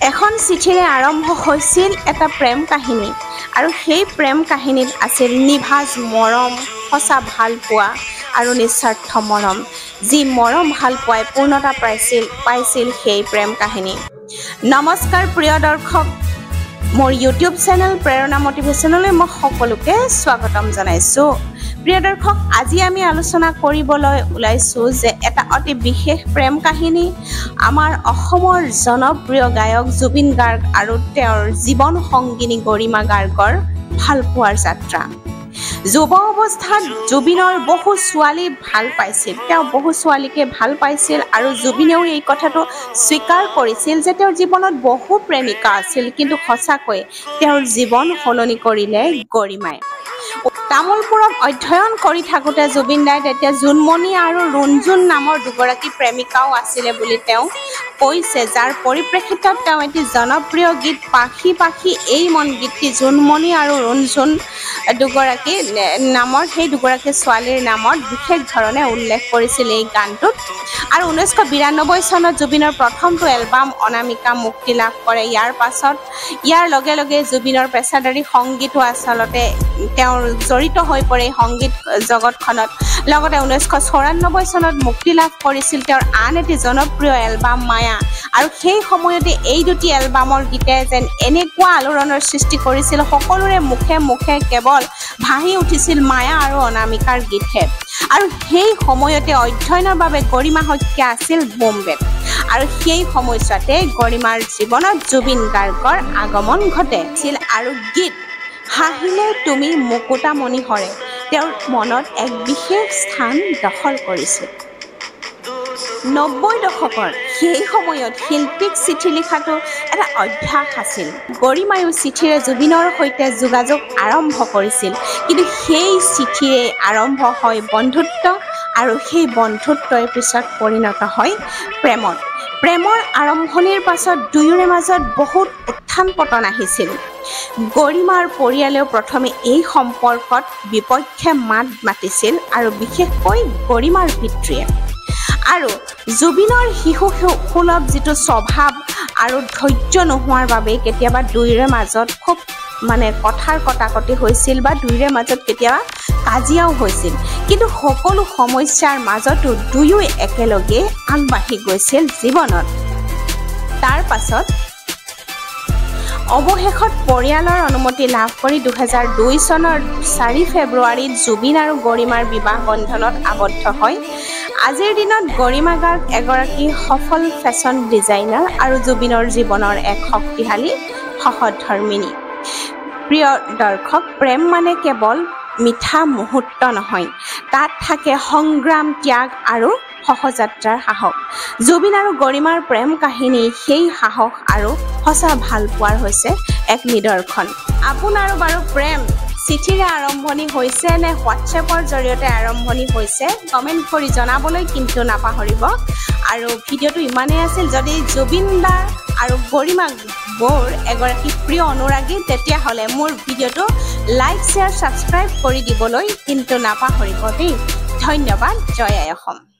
এখন চিঠিৰে আৰম্ভ হৈছিল এটা প্ৰেম কাহিনী আৰু সেই প্ৰেম কাহিনীত আছিল নিভাজ মৰম সঁচা ভাল পোৱা আৰু নিস্বাৰ্থ মৰম যি মৰম ভাল পোৱাই পূৰ্ণতা পাইছিল সেই প্ৰেম কাহিনী নমস্কাৰ প্ৰিয় দৰ্শক মোৰ ইউটিউব চেনেল প্ৰেৰণা মটিভেশ্যনলৈ মই সকলোকে স্বাগতম জনাইছো প্ৰিয় দৰ্শক আজি আমি আলোচনা কৰিবলৈ ওলাইছো যে এটা অতি বিশেষ প্ৰেম কাহিনী আমাৰ অসমৰ জনপ্ৰিয় গায়ক জুবিন গাৰ্গ আৰু তেওঁৰ জীৱন সংগিনী গৰিমা গাৰ্গৰ ভালপোৱাৰ যাত্ৰা যুৱ অৱস্থাত জুবিনৰ বহু ছোৱালী ভাল পাইছিল তেওঁ বহু ছোৱালীকে ভাল পাইছিল আৰু জুবিনেও এই কথাটো স্বীকাৰ কৰিছিল যে তেওঁৰ জীৱনত বহু প্ৰেমিকা আছিল কিন্তু সঁচাকৈ তেওঁৰ জীৱন সলনি কৰিলে গৰিমাই তামুলপুৰত অধ্যয়ন কৰি থাকোঁতে জুবিন দাই তেতিয়া জোনমণি আৰু ৰুণজুন নামৰ দুগৰাকী প্ৰেমিকাও আছিলে বুলি তেওঁ কৈছে যাৰ পৰিপ্ৰেক্ষিতত তেওঁ এটি জনপ্ৰিয় গীত পাখি পাখি এই মন গীতটি জোনমণি আৰু ৰুণজুন দুগৰাকী নামৰ সেই দুগৰাকী ছোৱালীৰ নামত বিশেষ ধৰণে উল্লেখ কৰিছিল এই গানটোত আৰু 1992 চনত জুবিনৰ প্ৰথমটো এলবাম অনামিকা মুক্তি লাভ কৰে ইয়াৰ লগে লগে জুবিনৰ পেছাদাৰী সংগীতো আচলতে তেওঁৰ জড়িত হৈ পৰে সংগীত জগতখনত লগতে 1994 চনত মুক্তি লাভ কৰিছিল তেওঁৰ আন এটি জনপ্ৰিয় এলবাম মায়া আৰু সেই সময়তে এই দুটি এলবামৰ গীতে যেন এনেকুৱা আলোড়নৰ সৃষ্টি কৰিছিল সকলোৰে মুখে মুখে কেৱল ভাহি উঠিছিল মায়া আৰু অনামিকাৰ গীতহে আৰু সেই সময়তে অধ্যয়নৰ বাবে গৰিমা শইকীয়া আছিল বোম্বেত আৰু সেই সময়ছোৱাতে গৰিমাৰ জীৱনত জুবিন গাৰ্গৰ আগমন ঘটিছিল আৰু গীত হাহিলে তুমি মুকুতামণি হৰে তেওঁৰ মনত এক বিশেষ স্থান দখল কৰিছিল 90 দশকৰ সেই সময়ত শিল্পীক চিঠি লিখাটো এটা অভ্যাস আছিল গৰিমায়ো চিঠিৰে জুবিনৰ সৈতে যোগাযোগ আৰম্ভ কৰিছিল কিন্তু সেই চিঠিৰে আৰম্ভ হয় বন্ধুত্ব আৰু সেই বন্ধুত্বৰ পিছত পৰিণত হয় প্ৰেমৰ আৰম্ভণিৰ পাছত দুয়োৰে মাজত বহুত উত্থান পতন আহিছিল গৰিমাৰ পৰিয়ালেও প্ৰথমে এই সম্পৰ্কত বিপক্ষে মাত মাতিছিল আৰু বিশেষকৈ গৰিমাৰ পিতৃয়ে আৰু জুবিনৰ শিশু সুলভ যিটো স্বভাৱ আৰু ধৈৰ্য নোহোৱাৰ বাবে কেতিয়াবা দুয়োৰে মাজত খুব কথাৰ কটাকটি হৈছিল বা দুয়োৰে মাজত কেতিয়াবা কাজিয়াও হৈছিল কিন্তু সকলো সমস্যাৰ মাজতো দুয়ো একেলগে আগবাঢ়ি গৈছিল জীৱনত তাৰ পাছত অৱশেষত পৰিয়ালৰ অনুমতি লাভ কৰি 2002 চনৰ 4 ফেব্ৰুৱাৰীত জুবিন আৰু গৰিমাৰ বিবাহ বন্ধনত আবদ্ধ হয় আজিৰ দিনত গৰিমা গাৰ্গ এগৰাকী সফল ফেশ্বন ডিজাইনাৰ আৰু জুবিনৰ জীৱনৰ এক শক্তিশালী সহধৰ্মিনী প্ৰিয় দৰ্শক প্ৰেম মানে কেৱল মিঠা মুহূৰ্ত নহয় তাত থাকে সংগ্ৰাম ত্যাগ আৰু সহযাত্ৰাৰ সাহস জুবিন আৰু গৰিমাৰ প্ৰেম কাহিনী সেই সাহস আৰু সঁচা ভাল পোৱাৰ হৈছে এক নিদৰ্শন আপোনাৰো বাৰু প্ৰেম চিঠিৰে আৰম্ভণি হৈছে নে হোৱাটছএপৰ জৰিয়তে আৰম্ভণি হৈছে কমেণ্ট কৰি জনাবলৈ কিন্তু নাপাহৰিব আৰু ভিডিঅ'টো ইমানেই আছিল যদি জুবিন দা আৰু গৰিমা বৌৰ এগৰাকী প্ৰিয় অনুৰাগী তেতিয়াহ'লে মোৰ ভিডিঅ'টো লাইক শ্বেয়াৰ ছাবস্ক্ৰাইব কৰি দিবলৈ কিন্তু নাপাহৰিব দেই ধন্যবাদ জয় আই অসম